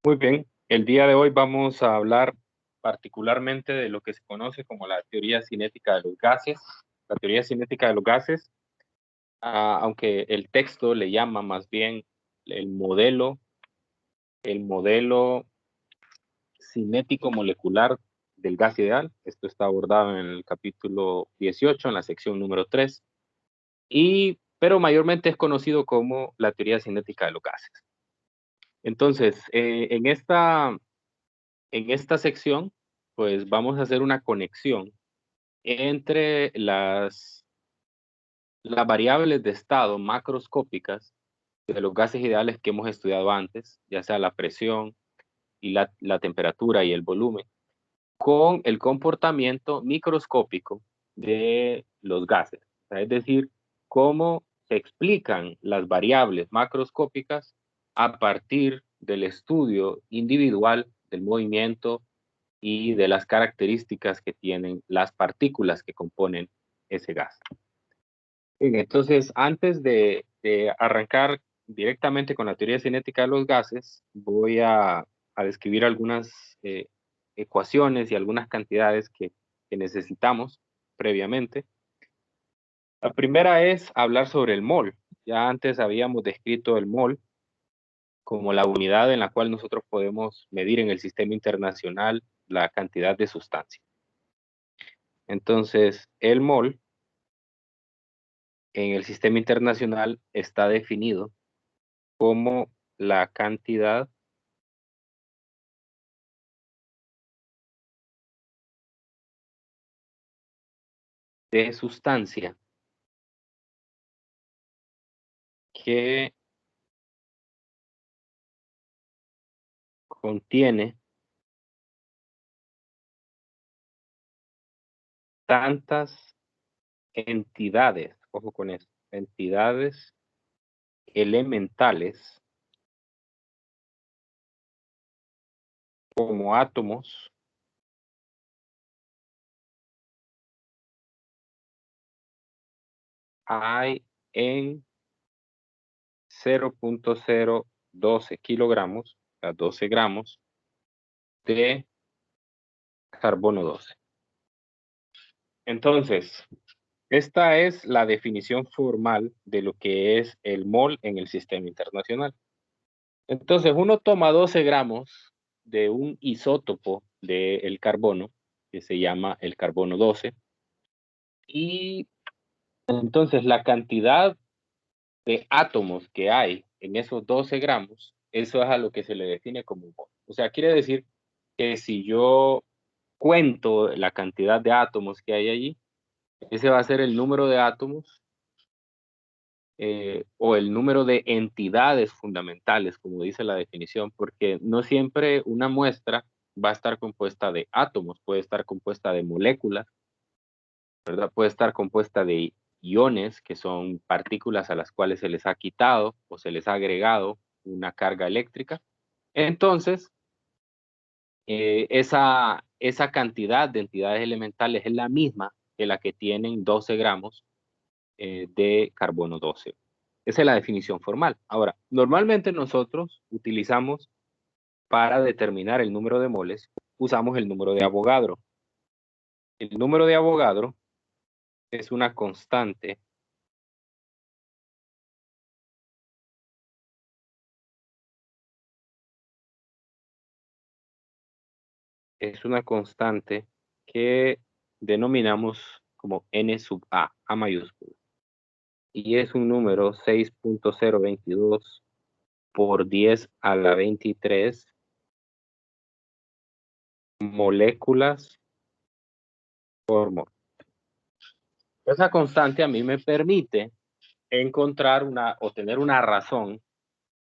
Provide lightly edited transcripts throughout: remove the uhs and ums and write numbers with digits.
Muy bien, el día de hoy vamos a hablar particularmente de lo que se conoce como la teoría cinética de los gases. La teoría cinética de los gases, aunque el texto le llama más bien el el modelo cinético molecular del gas ideal. Esto está abordado en el capítulo 18, en la sección número 3, pero mayormente es conocido como la teoría cinética de los gases. Entonces, en esta sección, pues vamos a hacer una conexión entre las variables de estado macroscópicas de los gases ideales que hemos estudiado antes, ya sea la presión y la temperatura y el volumen, con el comportamiento microscópico de los gases. O sea, es decir, cómo se explican las variables macroscópicas a partir del estudio individual del movimiento y de las características que tienen las partículas que componen ese gas. Bien, entonces, antes de arrancar directamente con la teoría cinética de los gases, voy a describir algunas ecuaciones y algunas cantidades que necesitamos previamente. La primera es hablar sobre el mol. Ya antes habíamos descrito el mol como la unidad en la cual nosotros podemos medir en el sistema internacional la cantidad de sustancia. Entonces, el mol en el sistema internacional está definido como la cantidad de sustancia que contiene tantas entidades, ojo con eso, entidades elementales como átomos hay en 0.012 kilogramos, o sea, 12 gramos de carbono 12. Entonces, esta es la definición formal de lo que es el mol en el sistema internacional. Entonces, uno toma 12 gramos de un isótopo del carbono, que se llama el carbono 12, y entonces la cantidad de átomos que hay en esos 12 gramos, eso es a lo que se le define como un mol. O sea, quiere decir que si yo cuento la cantidad de átomos que hay allí, ese va a ser el número de átomos o el número de entidades fundamentales, como dice la definición, porque no siempre una muestra va a estar compuesta de átomos, puede estar compuesta de moléculas, ¿verdad? Puede estar compuesta de iones, que son partículas a las cuales se les ha quitado o se les ha agregado una carga eléctrica. Entonces, esa cantidad de entidades elementales es la misma que la que tienen 12 gramos de carbono 12. Esa es la definición formal. Ahora, normalmente nosotros utilizamos para determinar el número de moles, usamos el número de Avogadro. El número de Avogadro es una constante que denominamos como n sub a mayúscula. Y es un número 6.022 por 10 a la 23 moléculas por mol. Esa constante a mí me permite encontrar o tener una razón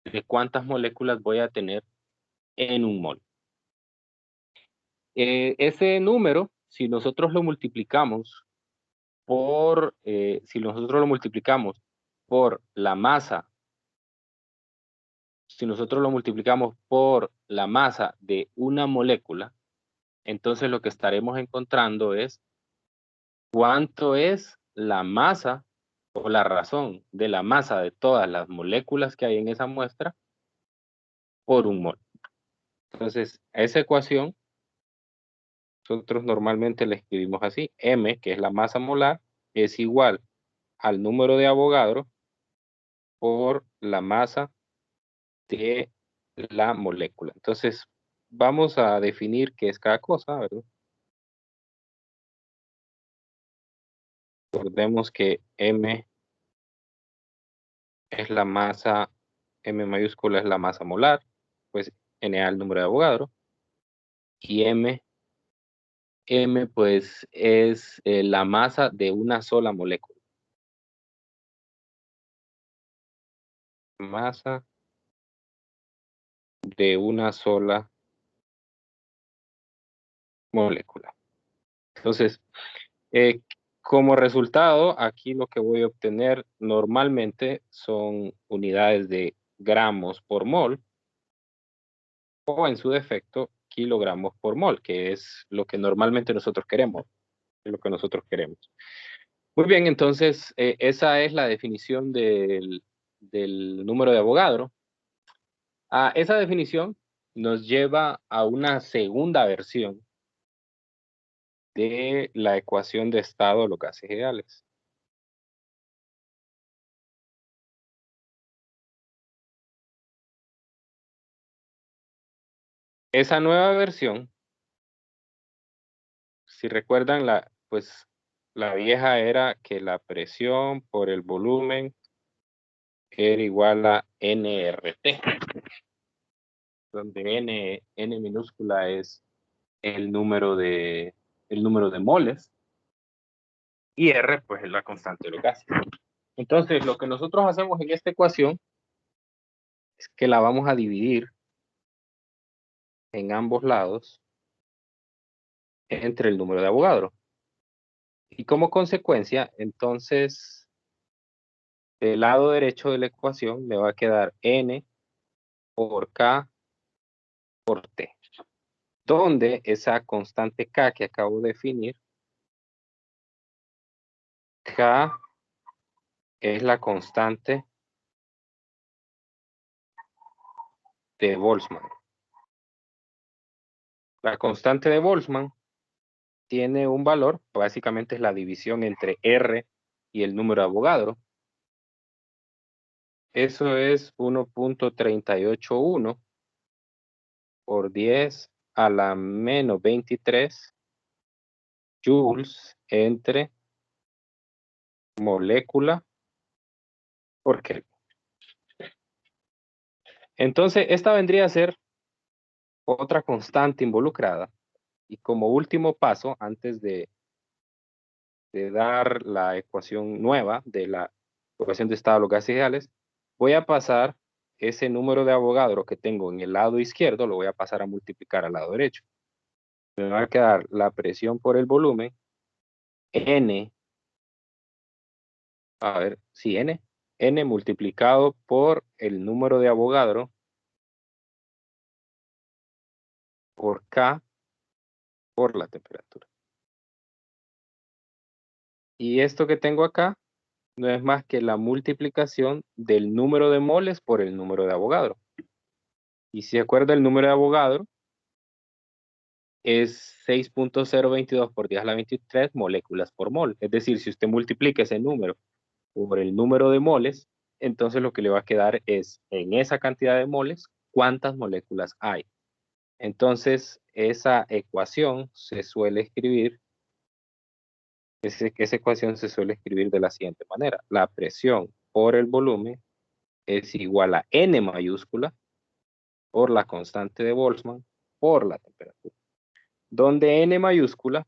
de cuántas moléculas voy a tener en un mol. Ese número, si nosotros lo multiplicamos si nosotros lo multiplicamos por la masa, si nosotros lo multiplicamos por la masa de una molécula, entonces lo que estaremos encontrando es cuánto es la masa o la razón de la masa de todas las moléculas que hay en esa muestra por un mol. Entonces, a esa ecuación, nosotros normalmente la escribimos así. M, que es la masa molar, es igual al número de Avogadro por la masa de la molécula. Entonces, vamos a definir qué es cada cosa, ¿verdad? Recordemos que M es la masa, M mayúscula es la masa molar, pues Na el número de Avogadro, y M pues es la masa de una sola molécula. Masa de una sola molécula. Entonces, como resultado, aquí lo que voy a obtener normalmente son unidades de gramos por mol, o en su defecto, kilogramos por mol, que es lo que normalmente nosotros queremos. Es lo que nosotros queremos. Muy bien, entonces esa es la definición del número de Avogadro. Esa definición nos lleva a una segunda versión de la ecuación de estado de los gases ideales. Esa nueva versión, si recuerdan, pues la vieja era que la presión por el volumen era igual a nRT, donde N minúscula es el número de moles y R pues es la constante de los gases. Entonces, lo que nosotros hacemos en esta ecuación es que la vamos a dividir en ambos lados entre el número de Avogadro. Y como consecuencia, entonces, del lado derecho de la ecuación me va a quedar N por K por T, donde esa constante K que acabo de definir, K es la constante de Boltzmann. La constante de Boltzmann tiene un valor, básicamente es la división entre R y el número de Avogadro. Eso es 1.381 por 10 a la menos 23 joules entre molécula por Kelvin. Entonces, esta vendría a ser otra constante involucrada. Y como último paso, antes de dar la ecuación nueva de la ecuación de estado de los gases ideales, voy a pasar ese número de Avogadro que tengo en el lado izquierdo, lo voy a pasar a multiplicar al lado derecho. Me va a quedar la presión por el volumen, N, a ver, sí, N multiplicado por el número de Avogadro por K por la temperatura. Y esto que tengo acá no es más que la multiplicación del número de moles por el número de Avogadro. Y si acuerda, el número de Avogadro es 6.022 por 10 a la 23 moléculas por mol. Es decir, si usted multiplica ese número por el número de moles, entonces lo que le va a quedar es, en esa cantidad de moles, cuántas moléculas hay. Entonces, esa ecuación se suele escribir, esa ecuación se suele escribir de la siguiente manera. La presión por el volumen es igual a N mayúscula por la constante de Boltzmann por la temperatura. Donde N mayúscula,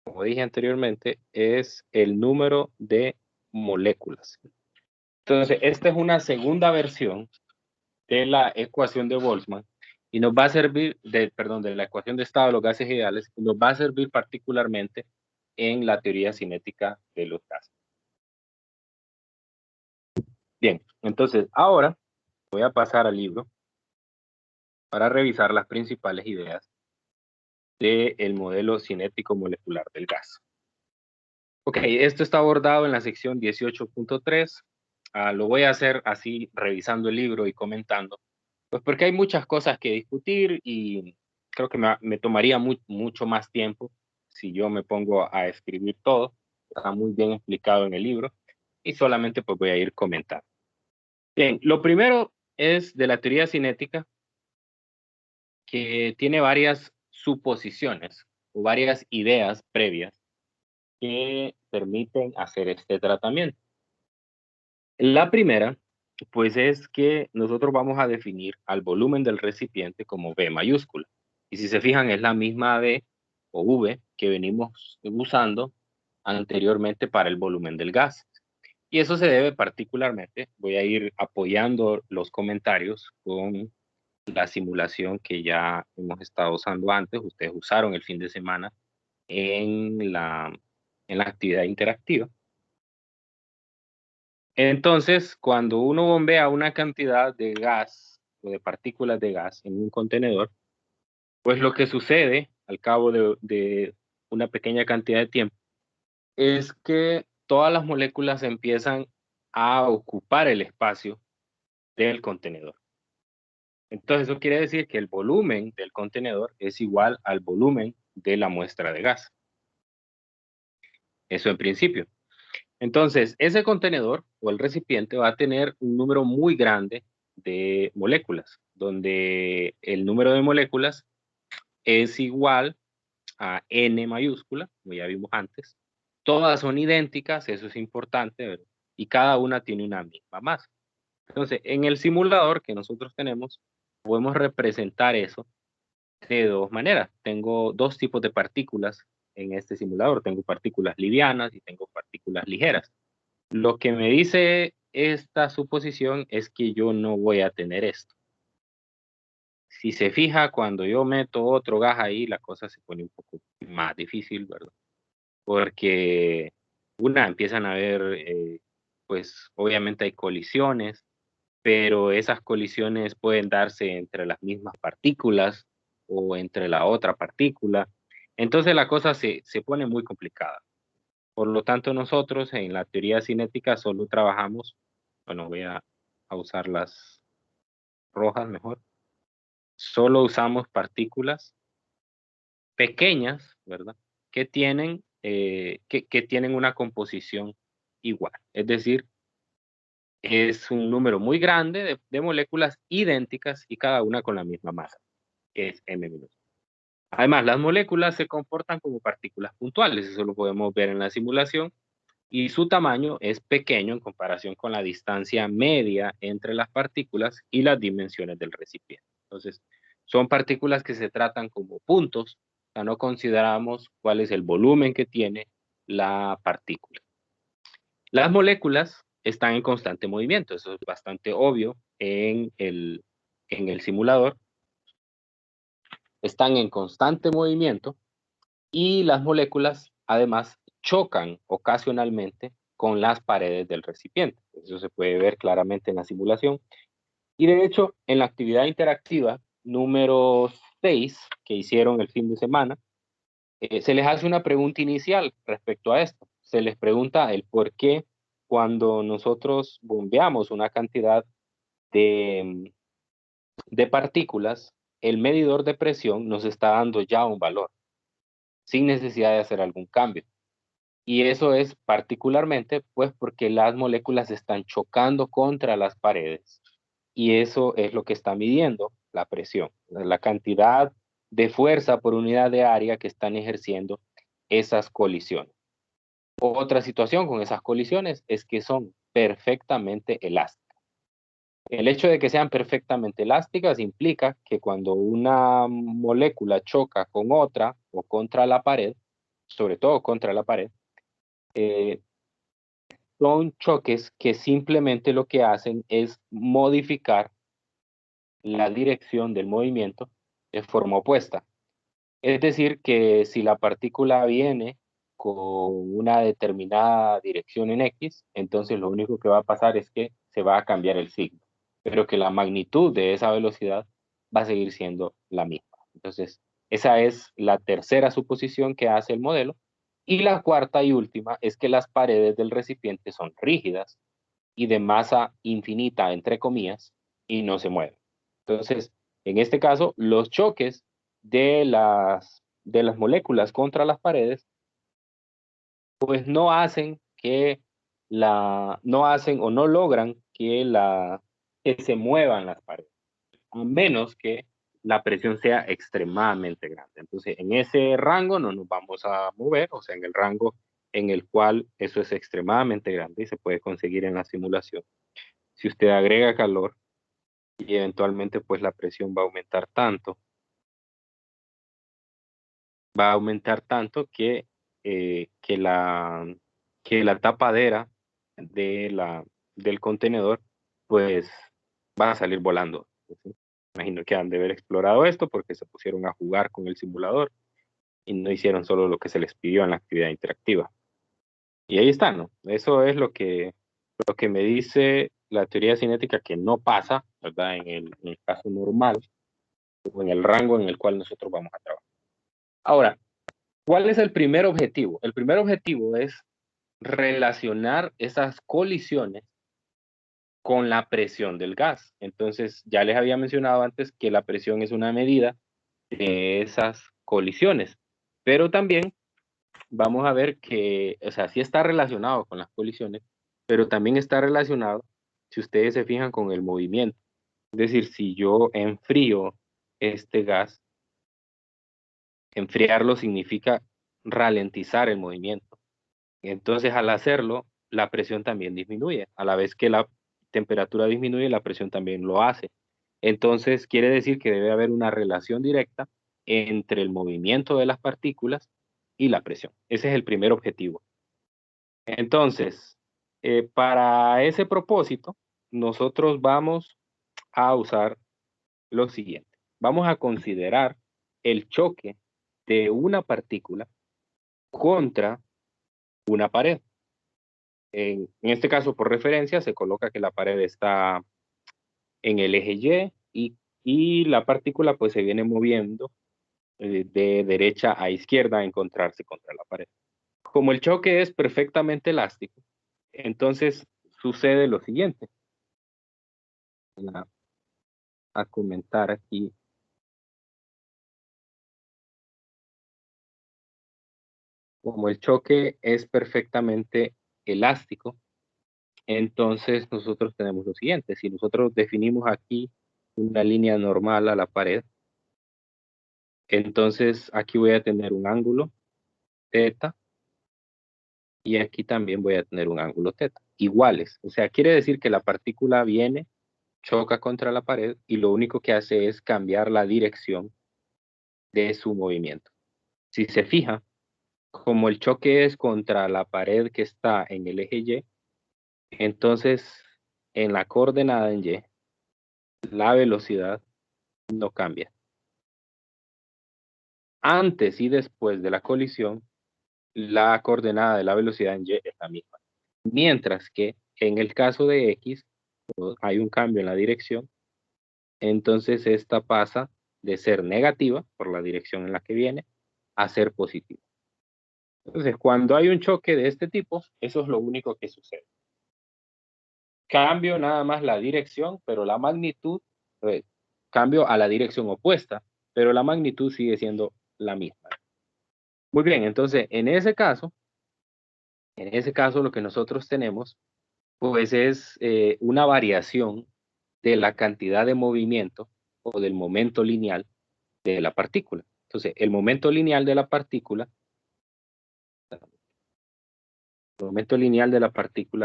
como dije anteriormente, es el número de moléculas. Entonces, esta es una segunda versión de la ecuación de Boltzmann y nos va a servir, de la ecuación de estado de los gases ideales, y nos va a servir particularmente en la teoría cinética de los gases. Bien, entonces ahora voy a pasar al libro para revisar las principales ideas del modelo cinético molecular del gas. Ok, esto está abordado en la sección 18.3. Lo voy a hacer así, revisando el libro y comentando, Pues porque hay muchas cosas que discutir y creo que me tomaría mucho más tiempo si yo me pongo a escribir todo. Está muy bien explicado en el libro y solamente pues voy a ir comentando. Bien, lo primero es de la teoría cinética, que tiene varias suposiciones o varias ideas previas que permiten hacer este tratamiento. La primera, pues es que nosotros vamos a definir al volumen del recipiente como V mayúscula. Y si se fijan, es la misma V o V que venimos usando anteriormente para el volumen del gas. Y eso se debe particularmente, voy a ir apoyando los comentarios con la simulación que ya hemos estado usando antes, ustedes usaron el fin de semana en la actividad interactiva. Entonces, cuando uno bombea una cantidad de gas o de partículas de gas en un contenedor, pues lo que sucede al cabo de una pequeña cantidad de tiempo es que todas las moléculas empiezan a ocupar el espacio del contenedor. Entonces, eso quiere decir que el volumen del contenedor es igual al volumen de la muestra de gas. Eso en principio. Entonces, ese contenedor o el recipiente va a tener un número muy grande de moléculas, donde el número de moléculas es igual a N mayúscula, como ya vimos antes. Todas son idénticas, eso es importante, ¿verdad? Y cada una tiene una misma masa. Entonces, en el simulador que nosotros tenemos, podemos representar eso de dos maneras. Tengo dos tipos de partículas en este simulador. Tengo partículas livianas y tengo partículas ligeras. Lo que me dice esta suposición es que yo no voy a tener esto. Si se fija, cuando yo meto otro gas ahí, la cosa se pone un poco más difícil, ¿verdad? Porque empiezan a haber, pues obviamente hay colisiones, pero esas colisiones pueden darse entre las mismas partículas o entre la otra partícula. Entonces la cosa se pone muy complicada. Por lo tanto, nosotros en la teoría cinética solo trabajamos, bueno, a usar las rojas mejor, solo usamos partículas pequeñas, ¿verdad? Que tienen una composición igual. Es decir, es un número muy grande de moléculas idénticas y cada una con la misma masa, que es m minúscula. Además, las moléculas se comportan como partículas puntuales, eso lo podemos ver en la simulación, y su tamaño es pequeño en comparación con la distancia media entre las partículas y las dimensiones del recipiente. Entonces, son partículas que se tratan como puntos, o sea, no consideramos cuál es el volumen que tiene la partícula. Las moléculas están en constante movimiento, eso es bastante obvio en el simulador. Están en constante movimiento y las moléculas además chocan ocasionalmente con las paredes del recipiente. Eso se puede ver claramente en la simulación. Y de hecho, en la actividad interactiva número 6 que hicieron el fin de semana, se les hace una pregunta inicial respecto a esto. Se les pregunta el por qué cuando nosotros bombeamos una cantidad de, de partículas, el medidor de presión nos está dando ya un valor, sin necesidad de hacer algún cambio. Y eso es particularmente, pues, porque las moléculas están chocando contra las paredes. Y eso es lo que está midiendo la presión, la cantidad de fuerza por unidad de área que están ejerciendo esas colisiones. Otra situación con esas colisiones es que son perfectamente elásticas. El hecho de que sean perfectamente elásticas implica que cuando una molécula choca con otra o contra la pared, sobre todo contra la pared, eh, son choques que simplemente lo que hacen es modificar la dirección del movimiento de forma opuesta. Es decir, que si la partícula viene con una determinada dirección en X, entonces lo único que va a pasar es que se va a cambiar el signo, pero que la magnitud de esa velocidad va a seguir siendo la misma. Entonces, esa es la tercera suposición que hace el modelo. Y la cuarta y última es que las paredes del recipiente son rígidas y de masa infinita, entre comillas, y no se mueven. Entonces, en este caso, los choques de las moléculas contra las paredes, pues no hacen no hacen o no logran que se muevan las paredes, a menos que la presión sea extremadamente grande. Entonces, en ese rango no nos vamos a mover, o sea, en el rango en el cual eso es extremadamente grande y se puede conseguir en la simulación. Si usted agrega calor y eventualmente pues la presión va a aumentar tanto eh, que la, que la tapadera del contenedor pues va a salir volando. ¿Sí? Imagino que han de haber explorado esto porque se pusieron a jugar con el simulador y no hicieron solo lo que se les pidió en la actividad interactiva. Y ahí está, ¿no? Eso es lo que me dice la teoría cinética que no pasa, ¿verdad? En el caso normal o en el rango en el cual nosotros vamos a trabajar. Ahora, ¿cuál es el primer objetivo? El primer objetivo es relacionar esas colisiones con la presión del gas. Entonces, ya les había mencionado antes que la presión es una medida de esas colisiones, pero también vamos a ver que, o sea, sí está relacionado con las colisiones, pero también está relacionado, si ustedes se fijan, con el movimiento. Es decir, si yo enfrío este gas, enfriarlo significa ralentizar el movimiento. Entonces, al hacerlo, la presión también disminuye. A la vez que la temperatura disminuye, la presión también lo hace. Entonces, quiere decir que debe haber una relación directa entre el movimiento de las partículas y la presión. Ese es el primer objetivo. Entonces, para ese propósito, nosotros vamos a usar lo siguiente. Vamos a considerar el choque de una partícula contra una pared. En este caso, por referencia, se coloca que la pared está en el eje y la partícula pues se viene moviendo de derecha a izquierda a encontrarse contra la pared. Como el choque es perfectamente elástico, entonces sucede lo siguiente. Voy a comentar aquí. Como el choque es perfectamente elástico, entonces nosotros tenemos lo siguiente. Si nosotros definimos aquí una línea normal a la pared, entonces aquí voy a tener un ángulo θ y aquí también voy a tener un ángulo θ, iguales. O sea, quiere decir que la partícula viene, choca contra la pared y lo único que hace es cambiar la dirección de su movimiento. Si se fija, como el choque es contra la pared que está en el eje Y, entonces en la coordenada en Y, la velocidad no cambia. Antes y después de la colisión, la coordenada de la velocidad en Y es la misma. Mientras que en el caso de X, hay un cambio en la dirección, entonces esta pasa de ser negativa, por la dirección en la que viene, a ser positiva. Entonces, cuando hay un choque de este tipo, eso es lo único que sucede. Cambio nada más la dirección, pero la magnitud, cambio a la dirección opuesta, pero la magnitud sigue siendo la misma. Muy bien, entonces en ese caso lo que nosotros tenemos, pues es una variación de la cantidad de movimiento o del momento lineal de la partícula. Entonces, el momento lineal de la partícula,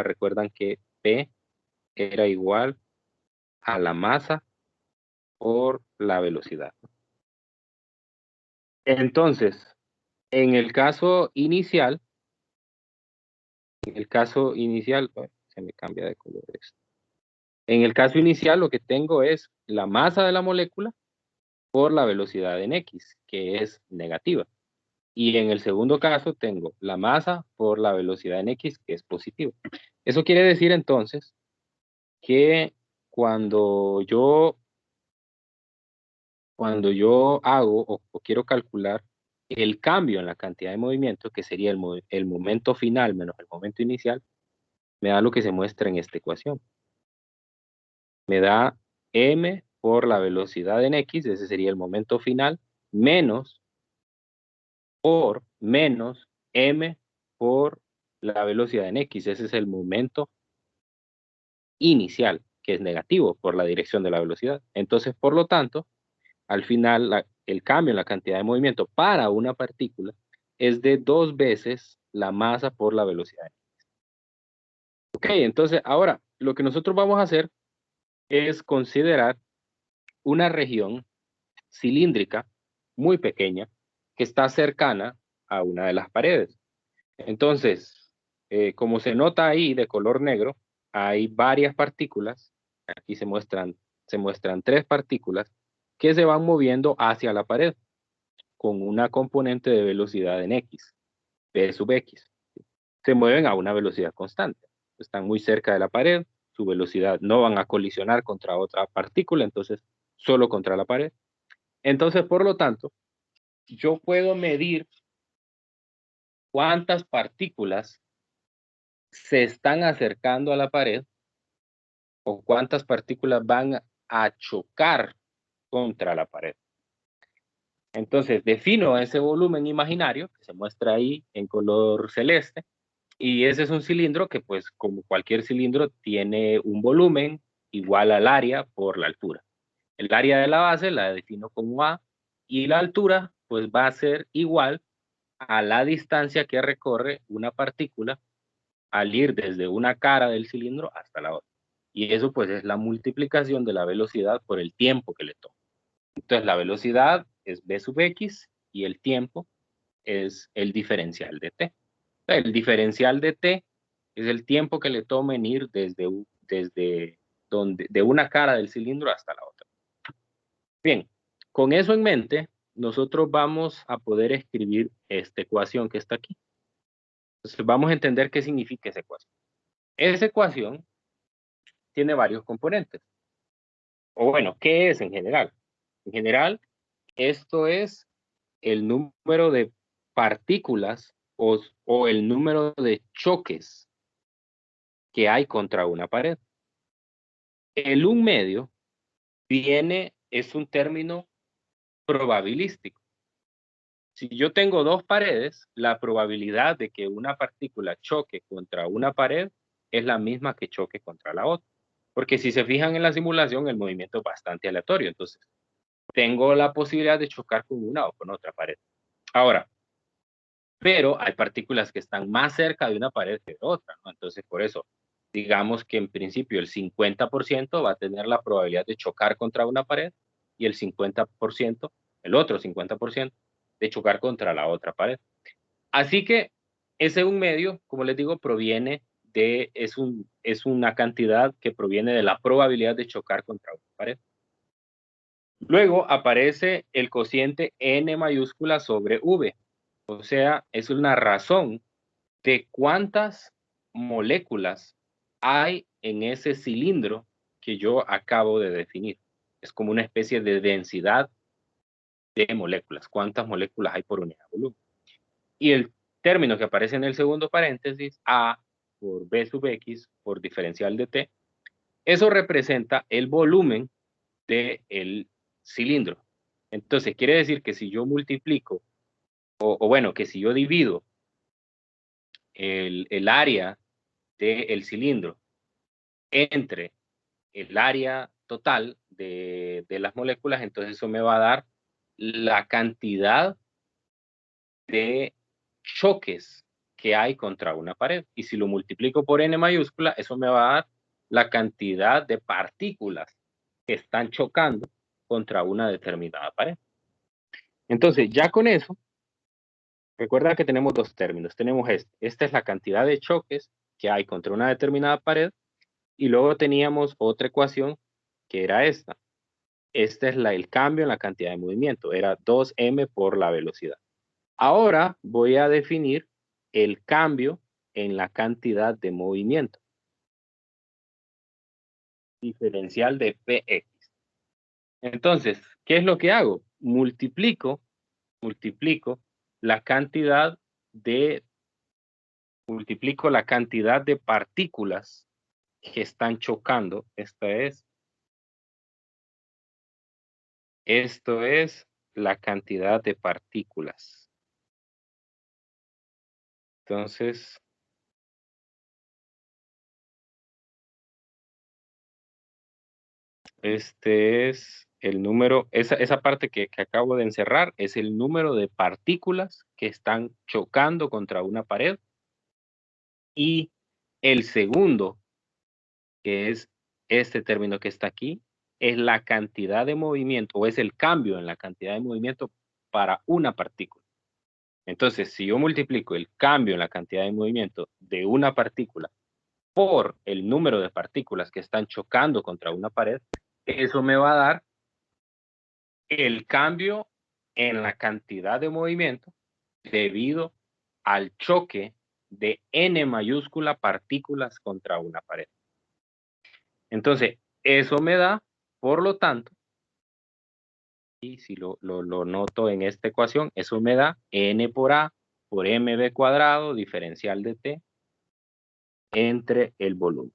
recuerdan que P era igual a la masa por la velocidad. Entonces, en el caso inicial, se me cambia de color esto. En el caso inicial, lo que tengo es la masa de la molécula por la velocidad en X, que es negativa. Y en el segundo caso, tengo la masa por la velocidad en X, que es positiva. Eso quiere decir entonces que cuando yo hago o quiero calcular el cambio en la cantidad de movimiento, que sería el momento final menos el momento inicial, me da lo que se muestra en esta ecuación. Me da m por la velocidad en x, ese sería el momento final, menos m por la velocidad en x, ese es el momento inicial, que es negativo por la dirección de la velocidad. Entonces, por lo tanto, al final, el cambio en la cantidad de movimiento para una partícula es de 2 veces la masa por la velocidad. Ok, entonces ahora lo que nosotros vamos a hacer es considerar una región cilíndrica muy pequeña que está cercana a una de las paredes. Entonces, como se nota ahí de color negro, hay varias partículas, aquí se muestran 3 partículas que se van moviendo hacia la pared con una componente de velocidad en x, p sub x. Se mueven a una velocidad constante. Están muy cerca de la pared, su velocidad no van a colisionar contra otra partícula, entonces solo contra la pared. Entonces, por lo tanto, yo puedo medir cuántas partículas se están acercando a la pared o cuántas partículas van a chocar contra la pared. Entonces, defino ese volumen imaginario que se muestra ahí en color celeste, y ese es un cilindro que, pues, como cualquier cilindro, tiene un volumen igual al área por la altura. El área de la base la defino como A, y la altura, pues, va a ser igual a la distancia que recorre una partícula al ir desde una cara del cilindro hasta la otra. Y eso, pues, es la multiplicación de la velocidad por el tiempo que le toma. Entonces, la velocidad es v sub x y el tiempo es el diferencial de t. El diferencial de t es el tiempo que le toma en ir de una cara del cilindro hasta la otra. Bien, con eso en mente, nosotros vamos a poder escribir esta ecuación que está aquí. Entonces, vamos a entender qué significa esa ecuación. Esa ecuación tiene varios componentes. O bueno, ¿qué es en general? En general, esto es el número de partículas o el número de choques que hay contra una pared. El 1/2 es un término probabilístico. Si yo tengo 2 paredes, la probabilidad de que una partícula choque contra una pared es la misma que choque contra la otra. Porque si se fijan en la simulación, el movimiento es bastante aleatorio. Entonces, tengo la posibilidad de chocar con una o con otra pared. Ahora, pero hay partículas que están más cerca de una pared que de otra, ¿no? Entonces, por eso, digamos que en principio el 50% va a tener la probabilidad de chocar contra una pared y el 50%, el otro 50%, de chocar contra la otra pared. Así que ese 1/2, como les digo, es una cantidad que proviene de la probabilidad de chocar contra una pared. Luego aparece el cociente n mayúscula sobre v. O sea, es una razón de cuántas moléculas hay en ese cilindro que yo acabo de definir. Es como una especie de densidad de moléculas. ¿Cuántas moléculas hay por unidad de volumen? Y el término que aparece en el segundo paréntesis, A por B sub X por diferencial de T, eso representa el volumen del cilindro. Entonces, quiere decir que si yo multiplico, o bueno, que si yo divido el área del cilindro entre el área total de las moléculas, entonces eso me va a dar la cantidad de choques que hay contra una pared. Y si lo multiplico por n mayúscula, eso me va a dar la cantidad de partículas que están chocando contra una determinada pared. Entonces, ya con eso, recuerda que tenemos 2 términos. Tenemos esta es la cantidad de choques que hay contra una determinada pared, y luego teníamos otra ecuación que era esta. Este es el cambio en la cantidad de movimiento, era 2m por la velocidad. Ahora voy a definir el cambio en la cantidad de movimiento. Diferencial de Px. Entonces, ¿qué es lo que hago? Multiplico la cantidad de partículas que están chocando. Esta es Esto es la cantidad de partículas. Entonces, este es el número, esa parte que acabo de encerrar es el número de partículas que están chocando contra una pared. Y el segundo, que es este término que está aquí, es la cantidad de movimiento o es el cambio en la cantidad de movimiento para una partícula. Entonces, si yo multiplico el cambio en la cantidad de movimiento de una partícula por el número de partículas que están chocando contra una pared, eso me va a dar el cambio en la cantidad de movimiento debido al choque de n mayúscula partículas contra una pared. Entonces, eso me da, por lo tanto, y si lo noto en esta ecuación, eso me da n por a por mv cuadrado diferencial de t entre el volumen.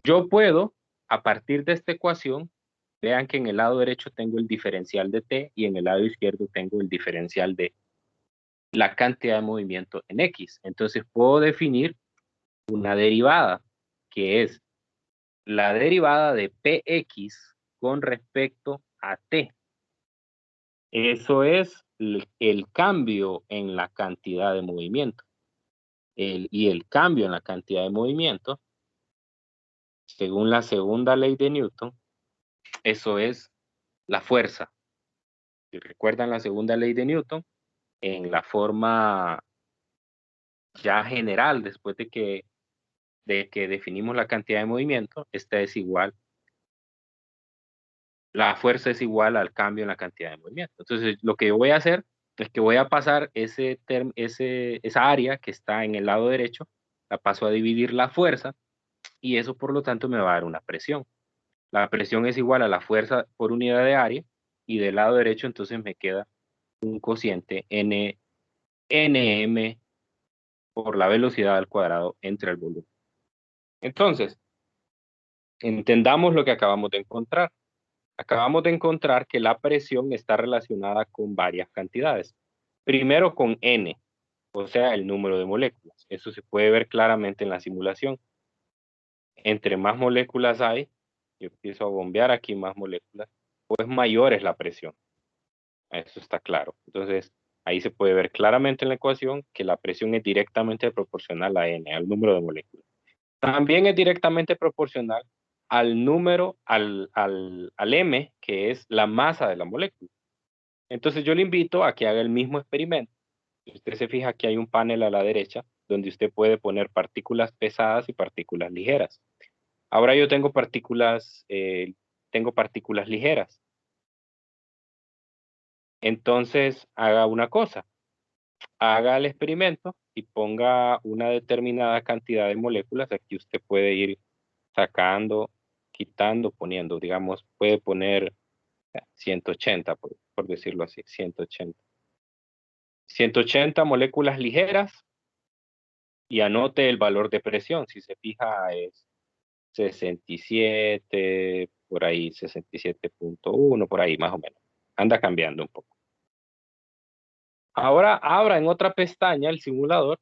Yo puedo, a partir de esta ecuación, vean que en el lado derecho tengo el diferencial de t y en el lado izquierdo tengo el diferencial de la cantidad de movimiento en x. Entonces puedo definir una derivada, que es la derivada de px con respecto a t. Eso es el cambio en la cantidad de movimiento. Y el cambio en la cantidad de movimiento, según la segunda ley de Newton, eso es la fuerza. Si recuerdan la segunda ley de Newton, en la forma ya general, después de que definimos la cantidad de movimiento, esta es igual, la fuerza es igual al cambio en la cantidad de movimiento. Entonces, lo que yo voy a hacer es que voy a pasar esa área que está en el lado derecho, la paso a dividir la fuerza y eso por lo tanto me va a dar una presión. La presión es igual a la fuerza por unidad de área y del lado derecho entonces me queda un cociente nm por la velocidad al cuadrado entre el volumen. Entonces, entendamos lo que acabamos de encontrar. Acabamos de encontrar que la presión está relacionada con varias cantidades. Primero con n, o sea, el número de moléculas. Eso se puede ver claramente en la simulación. Entre más moléculas hay, yo empiezo a bombear aquí más moléculas, pues mayor es la presión. Eso está claro. Entonces, ahí se puede ver claramente en la ecuación que la presión es directamente proporcional a n, al número de moléculas. También es directamente proporcional al número, al m, que es la masa de la molécula. Entonces yo le invito a que haga el mismo experimento. Si usted se fija que hay un panel a la derecha donde usted puede poner partículas pesadas y partículas ligeras. Ahora yo tengo partículas ligeras. Entonces haga una cosa, haga el experimento y ponga una determinada cantidad de moléculas. Aquí usted puede ir sacando, quitando, poniendo, digamos, puede poner 180, por decirlo así, 180. 180 moléculas ligeras y anote el valor de presión. Si se fija es 67, por ahí 67.1, por ahí más o menos. Anda cambiando un poco. Ahora abra en otra pestaña el simulador,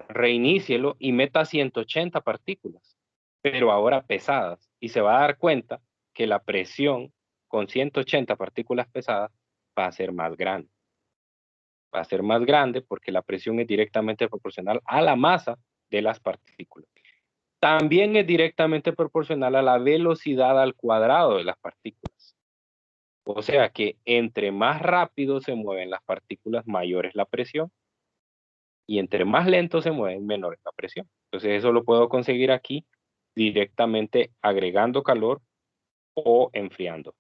reinícielo y meta 180 partículas, pero ahora pesadas. Y se va a dar cuenta que la presión con 180 partículas pesadas va a ser más grande. Va a ser más grande porque la presión es directamente proporcional a la masa de las partículas. También es directamente proporcional a la velocidad al cuadrado de las partículas. O sea que entre más rápido se mueven las partículas, mayor es la presión, y entre más lento se mueven, menor es la presión. Entonces eso lo puedo conseguir aquí directamente agregando calor o enfriando.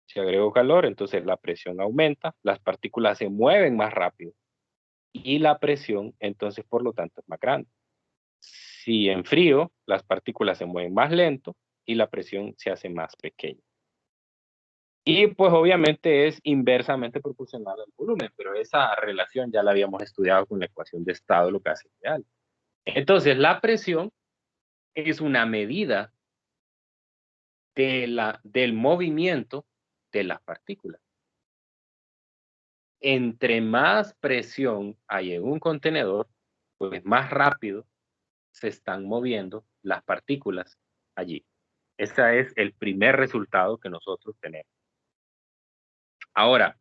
Si agrego calor, entonces la presión aumenta, las partículas se mueven más rápido y la presión, entonces, por lo tanto, es más grande. Si enfrío, las partículas se mueven más lento y la presión se hace más pequeña. Y pues obviamente es inversamente proporcional al volumen, pero esa relación ya la habíamos estudiado con la ecuación de estado lo que hace ideal. Entonces, la presión es una medida del movimiento de las partículas. Entre más presión hay en un contenedor, pues más rápido se están moviendo las partículas allí. Ese es el primer resultado que nosotros tenemos. Ahora,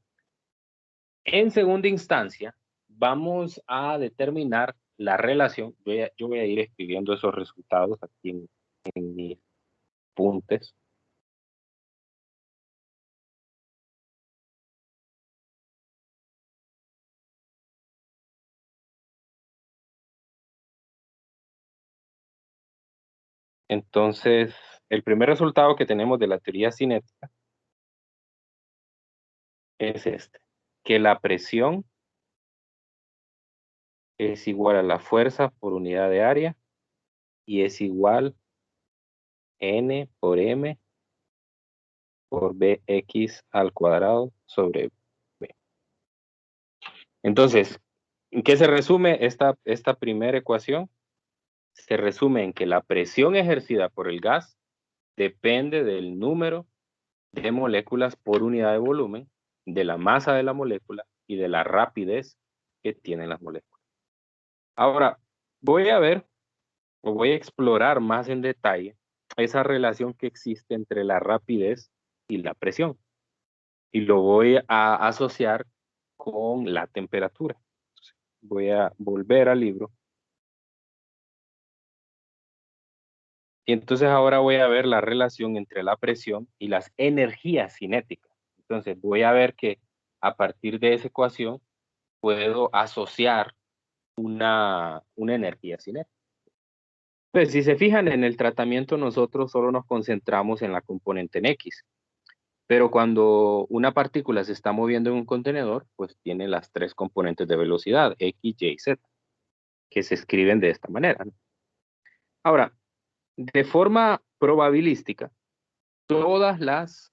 en segunda instancia, vamos a determinar la relación. Yo voy a ir escribiendo esos resultados aquí en mis apuntes. Entonces, el primer resultado que tenemos de la teoría cinética es este, que la presión es igual a la fuerza por unidad de área y es igual N por M por Bx al cuadrado sobre B. Entonces, ¿en qué se resume esta primera ecuación? Se resume en que la presión ejercida por el gas depende del número de moléculas por unidad de volumen, de la masa de la molécula y de la rapidez que tienen las moléculas. Ahora, voy a ver o voy a explorar más en detalle esa relación que existe entre la rapidez y la presión. Y lo voy a asociar con la temperatura. Voy a volver al libro. Y entonces ahora voy a ver la relación entre la presión y las energías cinéticas. Entonces voy a ver que a partir de esa ecuación puedo asociar una energía cinética. Pues si se fijan en el tratamiento, nosotros solo nos concentramos en la componente en X. Pero cuando una partícula se está moviendo en un contenedor, pues tiene las tres componentes de velocidad, X, Y, Z, que se escriben de esta manera, ¿no? Ahora, de forma probabilística, todas las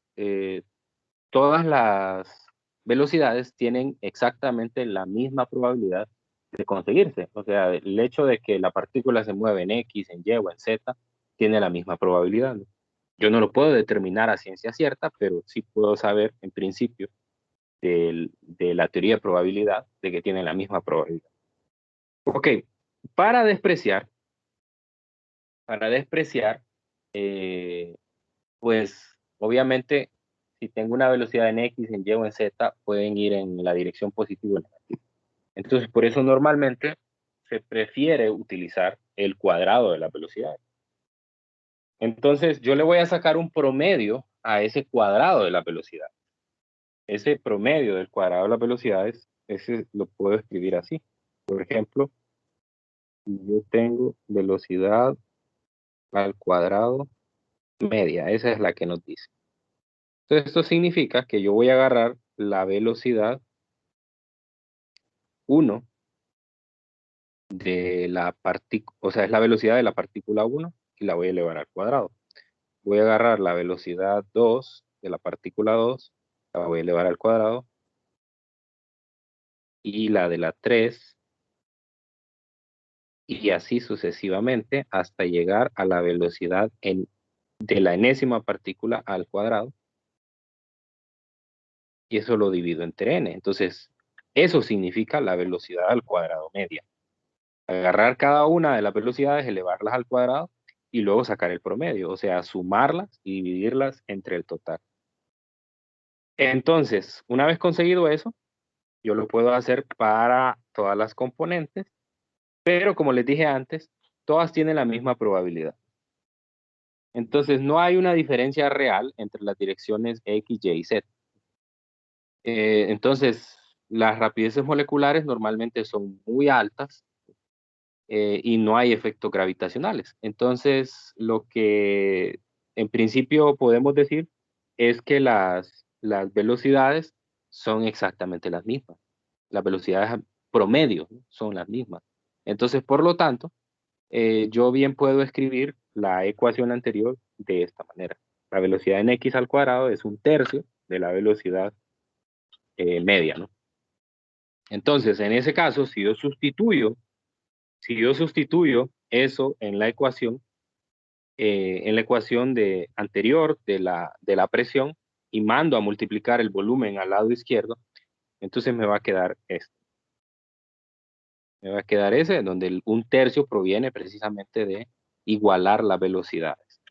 velocidades tienen exactamente la misma probabilidad de conseguirse. O sea, el hecho de que la partícula se mueva en X, en Y o en Z, tiene la misma probabilidad, ¿no? Yo no lo puedo determinar a ciencia cierta, pero sí puedo saber en principio de la teoría de probabilidad de que tienen la misma probabilidad. Ok, para despreciar, para despreciar, eh, pues obviamente si tengo una velocidad en X, en Y o en Z, pueden ir en la dirección positiva o negativa. Entonces, por eso normalmente se prefiere utilizar el cuadrado de la velocidad. Entonces, yo le voy a sacar un promedio a ese cuadrado de la velocidad. Ese promedio del cuadrado de las velocidades, ese lo puedo escribir así. Por ejemplo, si yo tengo velocidad al cuadrado media, esa es la que nos dice. Entonces, esto significa que yo voy a agarrar la velocidad 1 de la partícula, o sea, es la velocidad de la partícula 1 y la voy a elevar al cuadrado. Voy a agarrar la velocidad 2 de la partícula 2, la voy a elevar al cuadrado, y la de la 3, y así sucesivamente hasta llegar a la velocidad de la enésima partícula al cuadrado, y eso lo divido entre n. Entonces, eso significa la velocidad al cuadrado media. Agarrar cada una de las velocidades, elevarlas al cuadrado y luego sacar el promedio, o sea, sumarlas y dividirlas entre el total. Entonces, una vez conseguido eso, yo lo puedo hacer para todas las componentes, pero como les dije antes, todas tienen la misma probabilidad. Entonces, no hay una diferencia real entre las direcciones X, Y y Z. Entonces, las rapideces moleculares normalmente son muy altas y no hay efectos gravitacionales. Entonces, lo que en principio podemos decir es que las velocidades son exactamente las mismas. Las velocidades promedio, ¿no?, son las mismas. Entonces, por lo tanto, yo bien puedo escribir la ecuación anterior de esta manera. La velocidad en x al cuadrado es un tercio de la velocidad media, ¿no? Entonces, en ese caso, si yo sustituyo eso en la ecuación, en la ecuación anterior de la presión y mando a multiplicar el volumen al lado izquierdo, entonces me va a quedar esto. Me va a quedar ese, donde un tercio proviene precisamente de igualar las velocidades.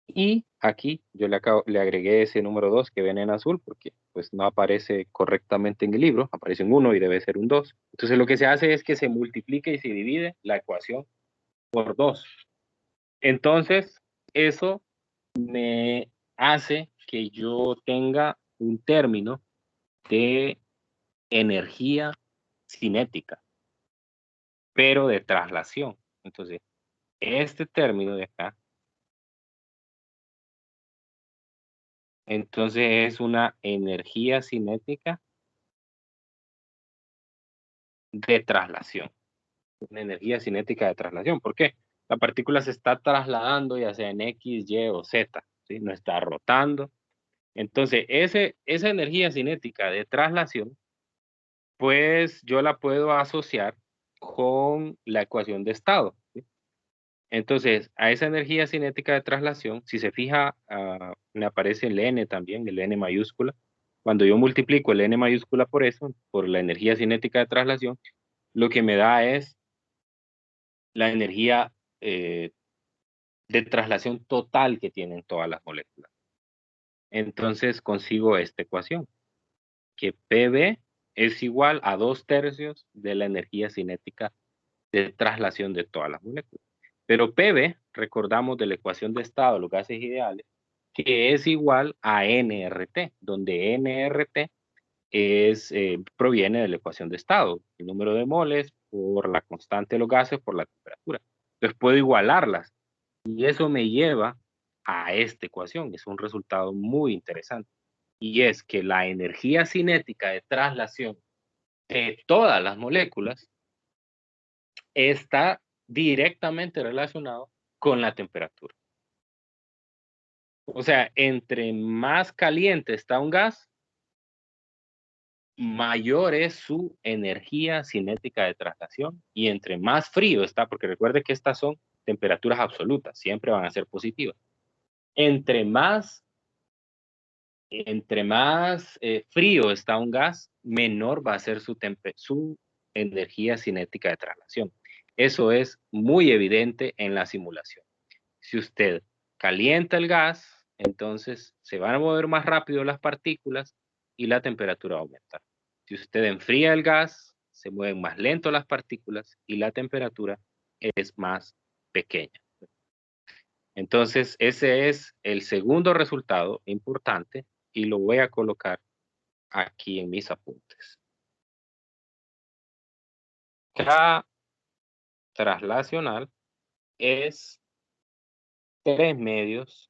Y aquí yo le agregué ese número 2 que ven en azul, porque pues no aparece correctamente en el libro, aparece un 1 y debe ser un 2. Entonces lo que se hace es que se multiplica y se divide la ecuación por 2. Entonces, eso me hace que yo tenga un término de energía cinética, pero de traslación. Entonces, este término de acá, entonces es una energía cinética de traslación. Una energía cinética de traslación. ¿Por qué? La partícula se está trasladando ya sea en X, Y o Z, ¿sí? No está rotando. Entonces, esa energía cinética de traslación, pues yo la puedo asociar con la ecuación de estado, ¿sí? Entonces, a esa energía cinética de traslación, si se fija, me aparece el N también, el N mayúscula. Cuando yo multiplico el N mayúscula por eso, por la energía cinética de traslación, lo que me da es la energía de traslación total que tienen todas las moléculas. Entonces consigo esta ecuación, que PV es igual a 2/3 de la energía cinética de traslación de todas las moléculas. Pero PV, recordamos de la ecuación de estado, los gases ideales, que es igual a nRT, donde nRT proviene de la ecuación de estado, el número de moles por la constante de los gases por la temperatura. Entonces puedo igualarlas y eso me lleva a esta ecuación. Es un resultado muy interesante y es que la energía cinética de traslación de todas las moléculas está directamente relacionado con la temperatura. O sea, entre más caliente está un gas, mayor es su energía cinética de traslación y entre más frío está, porque recuerde que estas son temperaturas absolutas, siempre van a ser positivas. Entre más, frío está un gas, menor va a ser su energía cinética de traslación. Eso es muy evidente en la simulación. Si usted calienta el gas, entonces se van a mover más rápido las partículas y la temperatura va a aumentar. Si usted enfría el gas, se mueven más lento las partículas y la temperatura es más pequeña. Entonces, ese es el segundo resultado importante y lo voy a colocar aquí en mis apuntes. K traslacional es 3/2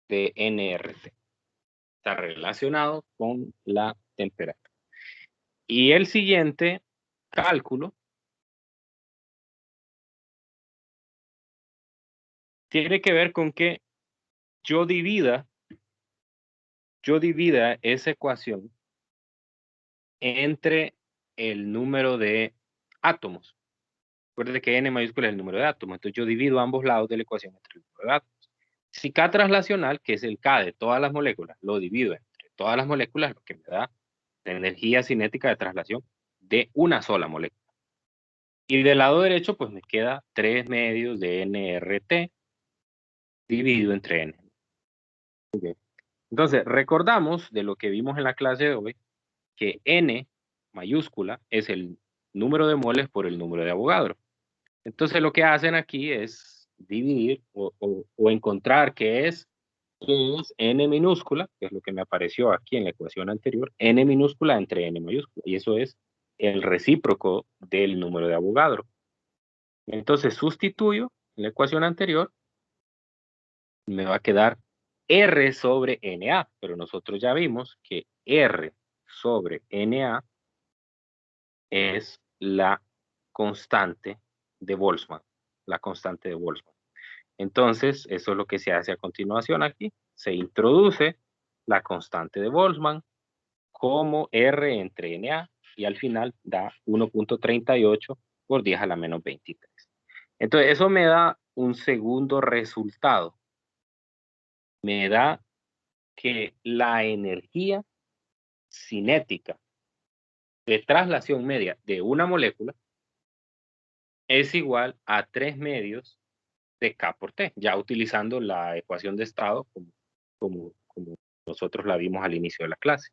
de nRT. Está relacionado con la temperatura. Y el siguiente cálculo tiene que ver con que yo divida esa ecuación entre el número de átomos. Recuerde que n mayúscula es el número de átomos, entonces yo divido ambos lados de la ecuación entre el número de átomos. Si K traslacional, que es el K de todas las moléculas, lo divido entre todas las moléculas, lo que me da la energía cinética de traslación de una sola molécula. Y del lado derecho, pues me queda 3/2 de nRT dividido entre n. Okay. Entonces, recordamos de lo que vimos en la clase de hoy, que n mayúscula es el número de moles por el número de Avogadro. Entonces, lo que hacen aquí es dividir o encontrar qué es n minúscula, que es lo que me apareció aquí en la ecuación anterior, n minúscula entre n mayúscula, y eso es el recíproco del número de Avogadro. Entonces, sustituyo en la ecuación anterior, me va a quedar R sobre NA, pero nosotros ya vimos que R sobre NA es la constante de Boltzmann, la constante de Boltzmann. Entonces, eso es lo que se hace a continuación aquí. Se introduce la constante de Boltzmann como R entre NA y al final da 1.38 por 10 a la menos 23. Entonces, eso me da un segundo resultado. Me da que la energía cinética de traslación media de una molécula es igual a 3 medios de K por T, ya utilizando la ecuación de estado como nosotros la vimos al inicio de la clase.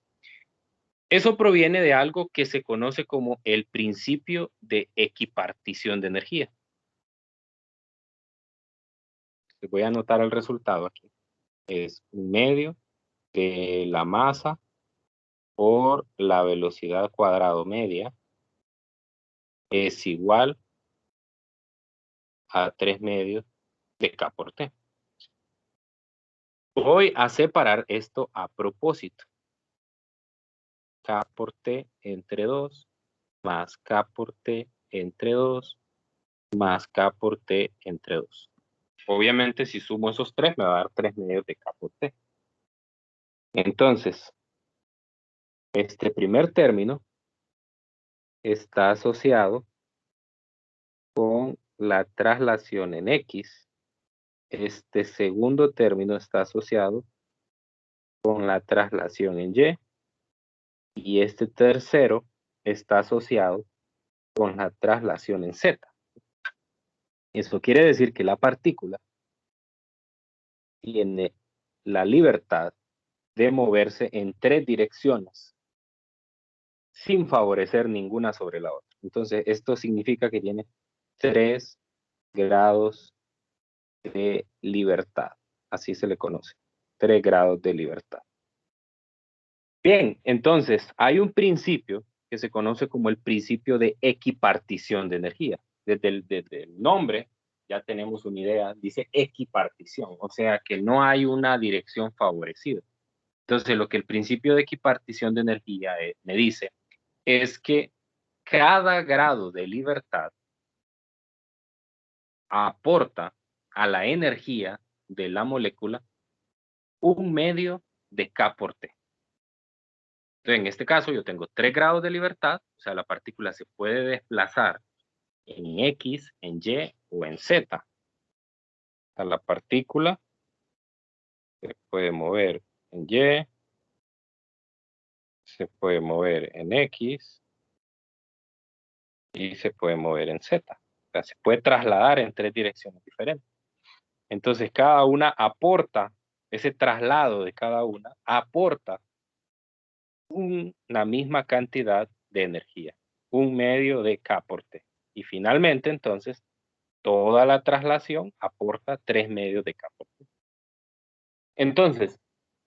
Eso proviene de algo que se conoce como el principio de equipartición de energía. Les voy a anotar el resultado aquí. Es un medio de la masa por la velocidad cuadrado media es igual a 3 medios de K por T. Voy a separar esto a propósito. K por T entre 2 más K por T entre 2 más K por T entre 2. Obviamente, si sumo esos 3, me va a dar 3 medios de K por T. Entonces, este primer término está asociado con la traslación en X. Este segundo término está asociado con la traslación en Y. Y este tercero está asociado con la traslación en Z. Eso quiere decir que la partícula tiene la libertad de moverse en 3 direcciones sin favorecer ninguna sobre la otra. Entonces, esto significa que tiene 3 grados de libertad. Así se le conoce. 3 grados de libertad. Bien, entonces, hay un principio que se conoce como el principio de equipartición de energía. Desde el nombre ya tenemos una idea, dice equipartición, o sea que no hay una dirección favorecida. Entonces, lo que el principio de equipartición de energía me dice es que cada grado de libertad aporta a la energía de la molécula un medio de K por T. Entonces, en este caso, yo tengo 3 grados de libertad, o sea, la partícula se puede desplazar en X, en Y o en Z. O sea, la partícula se puede mover en Y, se puede mover en X y se puede mover en Z. O sea, se puede trasladar en 3 direcciones diferentes. Entonces, cada una aporta, ese traslado de cada una aporta la misma cantidad de energía, un medio de K por T. Y finalmente, entonces, toda la traslación aporta 3 medios de K por T. Entonces,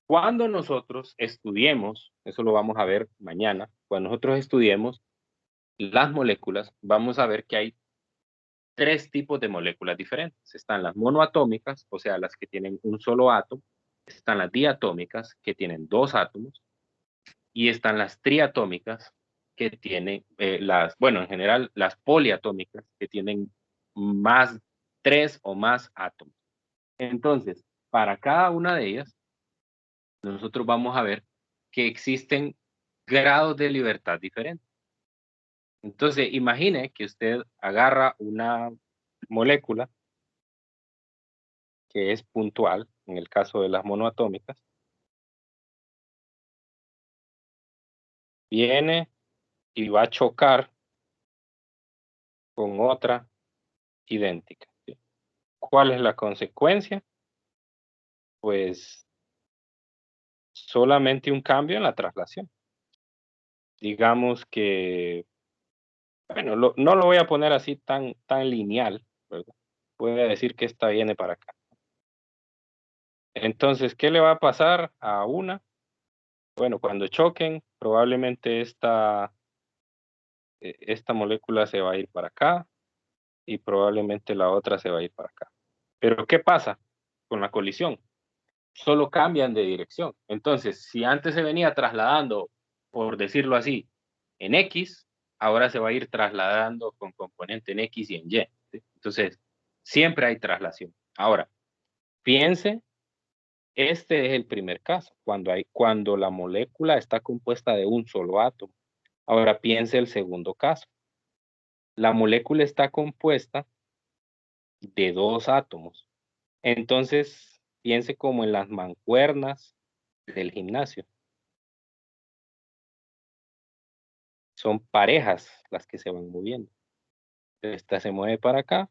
cuando nosotros estudiemos, eso lo vamos a ver mañana, cuando nosotros estudiemos las moléculas, vamos a ver que hay 3 tipos de moléculas diferentes. Están las monoatómicas, o sea, las que tienen un solo átomo. Están las diatómicas, que tienen 2 átomos. Y están las triatómicas, que tienen, bueno, en general, las poliatómicas, que tienen más 3 o más átomos. Entonces, para cada una de ellas, nosotros vamos a ver que existen grados de libertad diferentes. Entonces, imagine que usted agarra una molécula que es puntual, en el caso de las monoatómicas, viene y va a chocar con otra idéntica, ¿sí? ¿Cuál es la consecuencia? Pues solamente un cambio en la traslación. Digamos que, bueno, no lo voy a poner así tan lineal, ¿verdad? Voy a decir que esta viene para acá. Entonces, ¿qué le va a pasar a una? Bueno, cuando choquen, probablemente esta molécula se va a ir para acá y probablemente la otra se va a ir para acá. Pero ¿qué pasa con la colisión? Solo cambian de dirección. Entonces, si antes se venía trasladando, por decirlo así, en X, ahora se va a ir trasladando con componente en X y en Y, ¿sí? Entonces, siempre hay traslación. Ahora, piense, este es el primer caso, cuando la molécula está compuesta de un solo átomo. Ahora piense el segundo caso. La molécula está compuesta de dos átomos. Entonces, piense como en las mancuernas del gimnasio. Son parejas las que se van moviendo. Esta se mueve para acá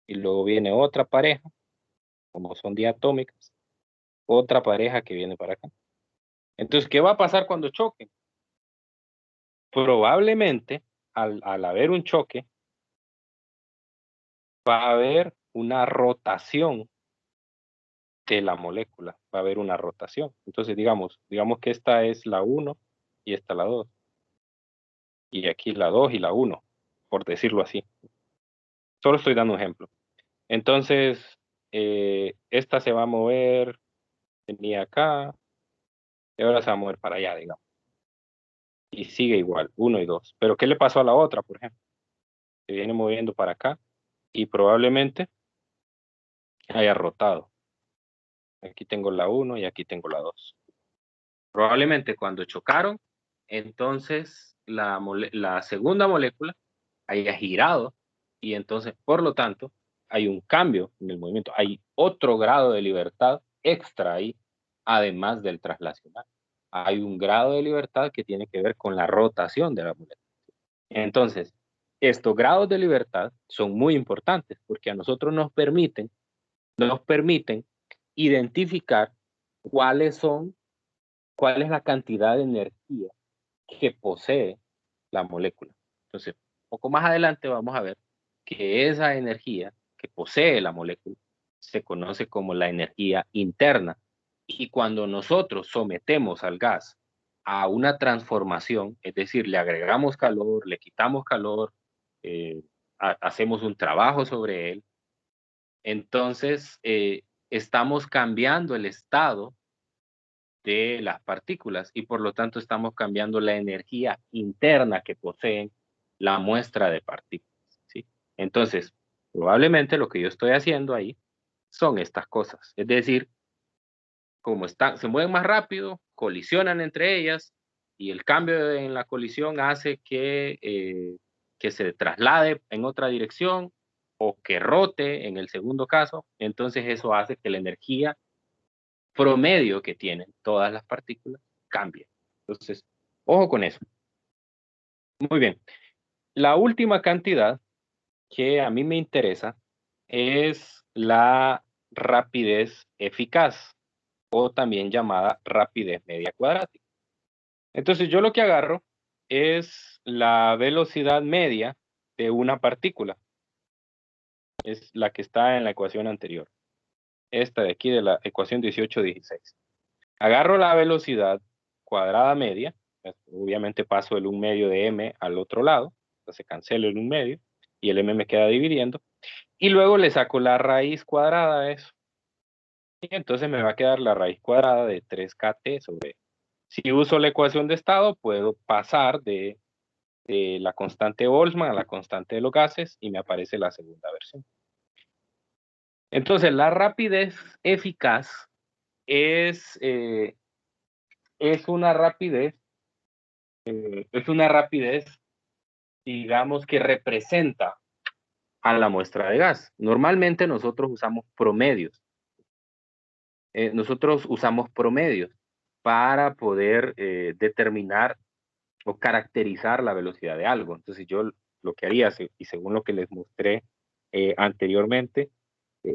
y luego viene otra pareja, como son diatómicas, otra pareja que viene para acá. Entonces, ¿qué va a pasar cuando choquen? Probablemente, al haber un choque, va a haber una rotación de la molécula, va a haber una rotación. Entonces, digamos que esta es la 1 y esta la 2, y aquí la 2 y la 1, por decirlo así. Solo estoy dando un ejemplo. Entonces, esta se va a mover, venía acá, y ahora se va a mover para allá, digamos. Y sigue igual, 1 y 2. Pero ¿qué le pasó a la otra, por ejemplo? Se viene moviendo para acá y probablemente haya rotado. Aquí tengo la 1 y aquí tengo la 2. Probablemente cuando chocaron, entonces la segunda molécula haya girado y entonces, por lo tanto, hay un cambio en el movimiento. Hay otro grado de libertad extra ahí, además del traslacional. Hay un grado de libertad que tiene que ver con la rotación de la molécula. Entonces, estos grados de libertad son muy importantes porque a nosotros nos permiten identificar cuáles son, cuál es la cantidad de energía que posee la molécula. Entonces, un poco más adelante vamos a ver que esa energía que posee la molécula se conoce como la energía interna. Y cuando nosotros sometemos al gas a una transformación, es decir, le agregamos calor, le quitamos calor, eh, hacemos un trabajo sobre él, entonces estamos cambiando el estado de las partículas y por lo tanto estamos cambiando la energía interna que poseen la muestra de partículas, ¿sí? Entonces, probablemente lo que yo estoy haciendo ahí son estas cosas, es decir, como se mueven más rápido, colisionan entre ellas y el cambio en la colisión hace que se traslade en otra dirección o que rote en el segundo caso, entonces eso hace que la energía promedio que tienen todas las partículas cambie. Entonces, ojo con eso. Muy bien. La última cantidad que a mí me interesa es la rapidez eficaz o también llamada rapidez media cuadrática. Entonces, yo lo que agarro es la velocidad media de una partícula. Es la que está en la ecuación anterior. Esta de aquí de la ecuación 18-16. Agarro la velocidad cuadrada media, obviamente paso el 1 medio de m al otro lado, entonces cancelo el 1 medio y el m me queda dividiendo, y luego le saco la raíz cuadrada a eso. Y entonces me va a quedar la raíz cuadrada de 3kt sobre. Si uso la ecuación de estado, puedo pasar de la constante Boltzmann a la constante de los gases y me aparece la segunda versión. Entonces, la rapidez eficaz es, eh, es una rapidez es una rapidez, digamos, que representa a la muestra de gas. Normalmente nosotros usamos promedios para poder determinar o caracterizar la velocidad de algo. Entonces yo lo que haría, y según lo que les mostré anteriormente,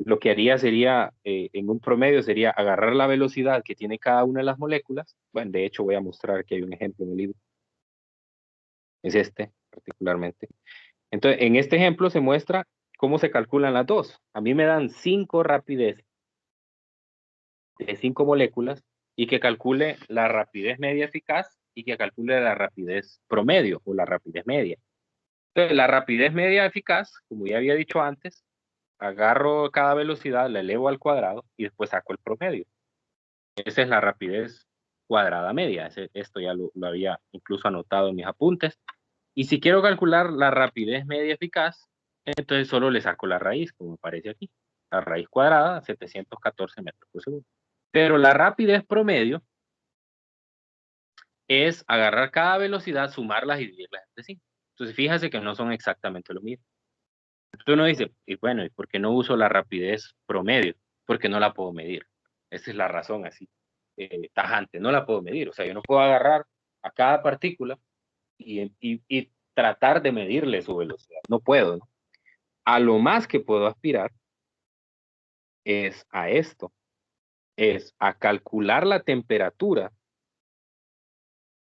lo que haría sería, en un promedio, sería agarrar la velocidad que tiene cada una de las moléculas. Bueno, de hecho voy a mostrar que hay un ejemplo en el libro. Es este, particularmente. Entonces, en este ejemplo se muestra cómo se calculan las dos. A mí me dan 5 rapidez de 5 moléculas y que calcule la rapidez media eficaz y que calcule la rapidez promedio o la rapidez media. Entonces, la rapidez media eficaz, como ya había dicho antes, agarro cada velocidad, la elevo al cuadrado y después saco el promedio. Esa es la rapidez cuadrada media. Esto ya lo había incluso anotado en mis apuntes. Y si quiero calcular la rapidez media eficaz, entonces solo le saco la raíz, como aparece aquí. La raíz cuadrada, 714 metros por segundo. Pero la rapidez promedio es agarrar cada velocidad, sumarlas y dividirlas entre sí. Entonces fíjate que no son exactamente lo mismo. Entonces uno dice, y bueno, ¿y por qué no uso la rapidez promedio? Porque no la puedo medir. Esa es la razón así, tajante, no la puedo medir. O sea, yo no puedo agarrar a cada partícula y tratar de medirle su velocidad. No puedo, ¿no? A lo más que puedo aspirar es a esto, es a calcular la temperatura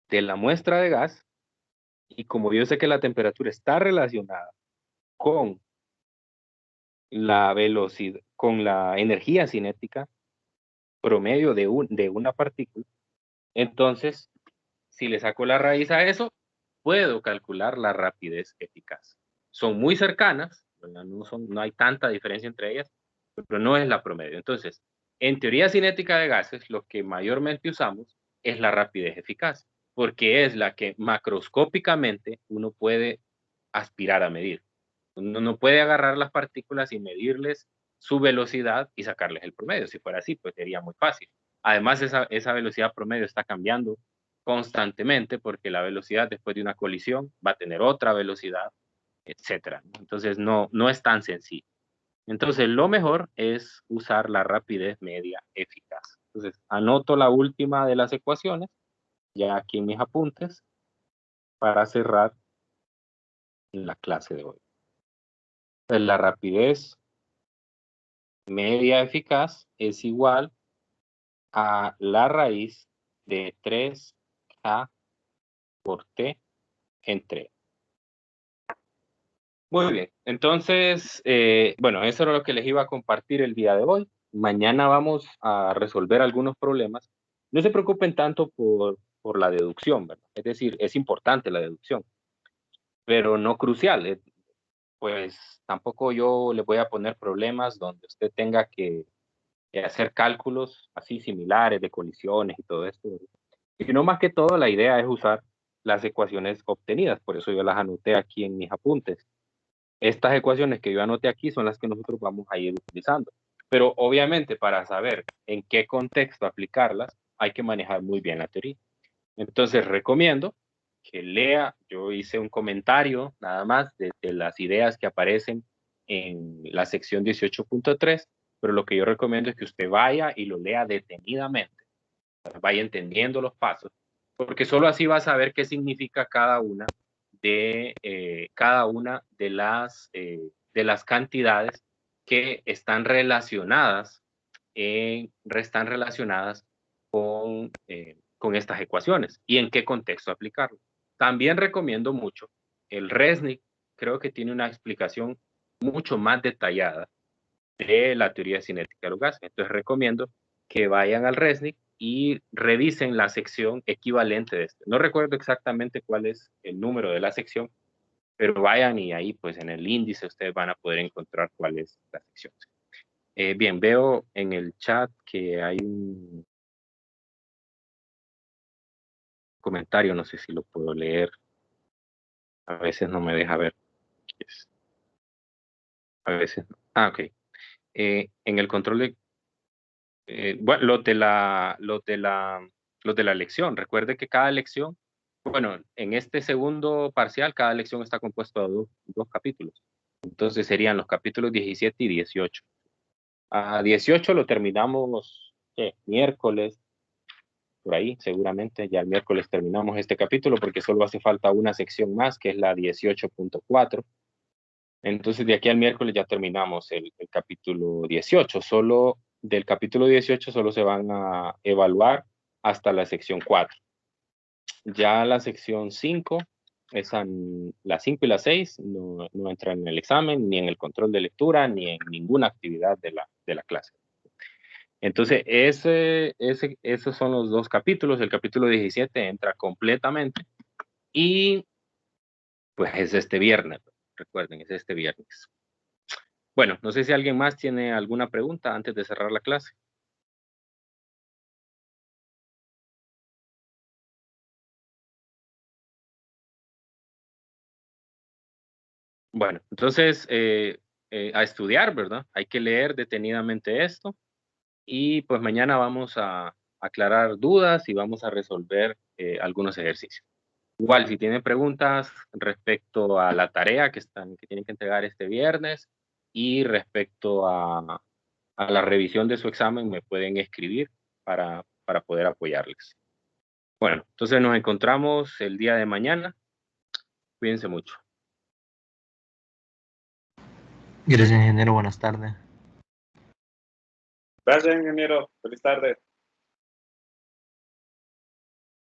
de la muestra de gas, y como yo sé que la temperatura está relacionada con la velocidad, con la energía cinética promedio de una partícula, entonces, si le saco la raíz a eso, puedo calcular la rapidez eficaz. Son muy cercanas, ¿verdad? No hay tanta diferencia entre ellas, pero no es la promedio. Entonces, en teoría cinética de gases, lo que mayormente usamos es la rapidez eficaz, porque es la que macroscópicamente uno puede aspirar a medir. Uno no puede agarrar las partículas y medirles su velocidad y sacarles el promedio. Si fuera así, pues sería muy fácil. Además, esa velocidad promedio está cambiando constantemente porque la velocidad después de una colisión va a tener otra velocidad, etcétera. Entonces, no es tan sencillo. Entonces, lo mejor es usar la rapidez media eficaz. Entonces, anoto la última de las ecuaciones, ya aquí en mis apuntes, para cerrar la clase de hoy. Entonces, la rapidez media eficaz es igual a la raíz de 3K por T entre. Muy bien, entonces, bueno, eso era lo que les iba a compartir el día de hoy. Mañana vamos a resolver algunos problemas. No se preocupen tanto por la deducción, ¿verdad? Es decir, es importante la deducción, pero no crucial. Pues tampoco yo le voy a poner problemas donde usted tenga que hacer cálculos así similares de colisiones y todo esto, ¿verdad? Sino más que todo la idea es usar las ecuaciones obtenidas, por eso yo las anoté aquí en mis apuntes. Estas ecuaciones que yo anoté aquí son las que nosotros vamos a ir utilizando. Pero obviamente para saber en qué contexto aplicarlas, hay que manejar muy bien la teoría. Entonces recomiendo que lea, yo hice un comentario nada más de las ideas que aparecen en la sección 18.3, pero lo que yo recomiendo es que usted vaya y lo lea detenidamente, vaya entendiendo los pasos, porque solo así va a saber qué significa cada una de las cantidades que están relacionadas con estas ecuaciones y en qué contexto aplicarlo. También recomiendo mucho el RESNIC, creo que tiene una explicación mucho más detallada de la teoría cinética de los gases. Entonces recomiendo que vayan al RESNIC y revisen la sección equivalente de este. No recuerdo exactamente cuál es el número de la sección, pero vayan y ahí pues en el índice ustedes van a poder encontrar cuál es la sección. Bien, veo en el chat que hay un comentario, no sé si lo puedo leer, a veces no me deja ver, a veces no. Ah, ok. En el control de, bueno, los de la lección, recuerde que cada lección, bueno, en este segundo parcial, cada lección está compuesto de dos capítulos. Entonces serían los capítulos 17 y 18. A 18 lo terminamos miércoles, por ahí, seguramente. Ya el miércoles terminamos este capítulo porque solo hace falta una sección más, que es la 18.4. Entonces, de aquí al miércoles ya terminamos el capítulo 18. Solo del capítulo 18 solo se van a evaluar hasta la sección 4. Ya la sección 5, las 5 y las 6 no entran en el examen, ni en el control de lectura, ni en ninguna actividad de la clase. Entonces, esos son los dos capítulos. El capítulo 17 entra completamente y pues es este viernes. Recuerden, es este viernes. Bueno, no sé si alguien más tiene alguna pregunta antes de cerrar la clase. Bueno, entonces a estudiar, ¿verdad? Hay que leer detenidamente esto y pues mañana vamos a aclarar dudas y vamos a resolver algunos ejercicios. Igual, si tienen preguntas respecto a la tarea que tienen que entregar este viernes y respecto a la revisión de su examen, me pueden escribir para poder apoyarles. Bueno, entonces nos encontramos el día de mañana. Cuídense mucho. Gracias, ingeniero. Buenas tardes. Gracias, ingeniero. Feliz tarde.